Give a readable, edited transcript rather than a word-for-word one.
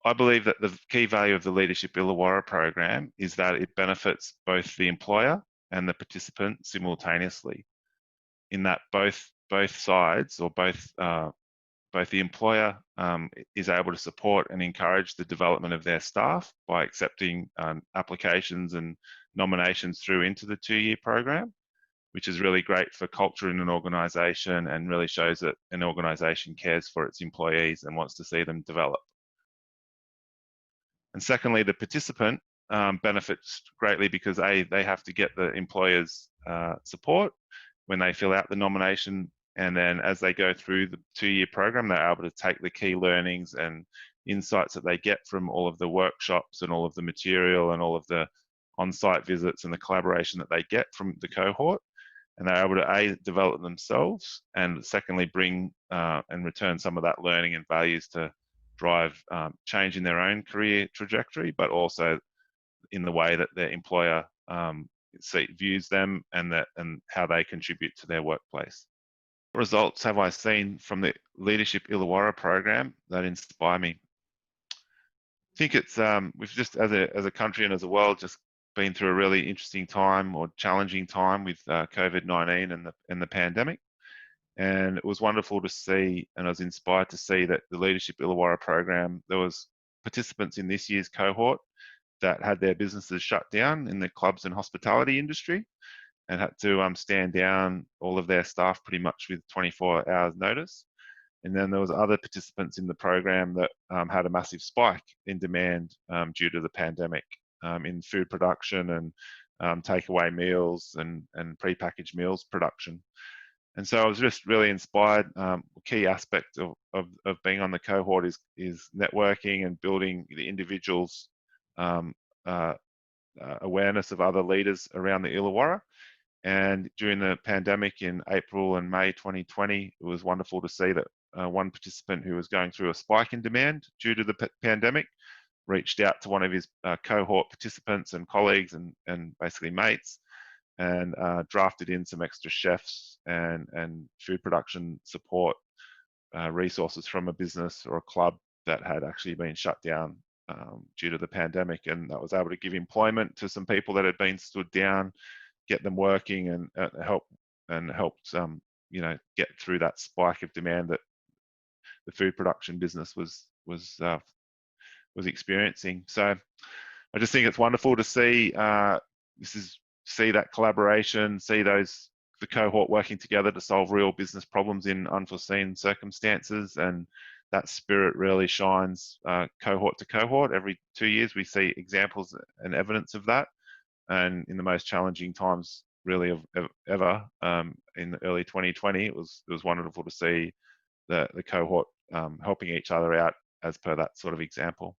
I believe that the key value of the Leadership Illawarra program is that it benefits both the employer and the participant simultaneously, in that both sides, or both the employer is able to support and encourage the development of their staff by accepting applications and nominations through into the 2-year program, which is really great for culture in an organisation and really shows that an organisation cares for its employees and wants to see them develop. And secondly, the participant benefits greatly because they have to get the employer's support when they fill out the nomination, and then as they go through the 2-year program, they're able to take the key learnings and insights that they get from all of the workshops and all of the material and all of the on-site visits and the collaboration that they get from the cohort, and they're able to develop themselves, and secondly bring and return some of that learning and values to drive change in their own career trajectory, but also in the way that their employer views them and how they contribute to their workplace. What results have I seen from the Leadership Illawarra program that inspire me? I think it's we've just as a country and as a world just been through a really interesting time, or challenging time, with COVID-19 and the pandemic. And it was wonderful to see, and I was inspired to see that the Leadership Illawarra program, there was participants in this year's cohort that had their businesses shut down in the clubs and hospitality industry, and had to stand down all of their staff pretty much with 24 hours notice. And then there was other participants in the program that had a massive spike in demand due to the pandemic in food production and takeaway meals and prepackaged meals production. And so I was just really inspired. A key aspect of being on the cohort is networking and building the individual's awareness of other leaders around the Illawarra. And during the pandemic in April and May 2020, it was wonderful to see that one participant who was going through a spike in demand due to the pandemic reached out to one of his cohort participants and colleagues and basically mates, and drafted in some extra chefs and food production support resources from a business or a club that had actually been shut down due to the pandemic, and that was able to give employment to some people that had been stood down, get them working, and helped get through that spike of demand that the food production business was experiencing. So I just think it's wonderful to see see that collaboration, see the cohort working together to solve real business problems in unforeseen circumstances, and that spirit really shines cohort to cohort. Every 2 years we see examples and evidence of that, and in the most challenging times really of ever in the early 2020, it was wonderful to see the cohort helping each other out as per that sort of example.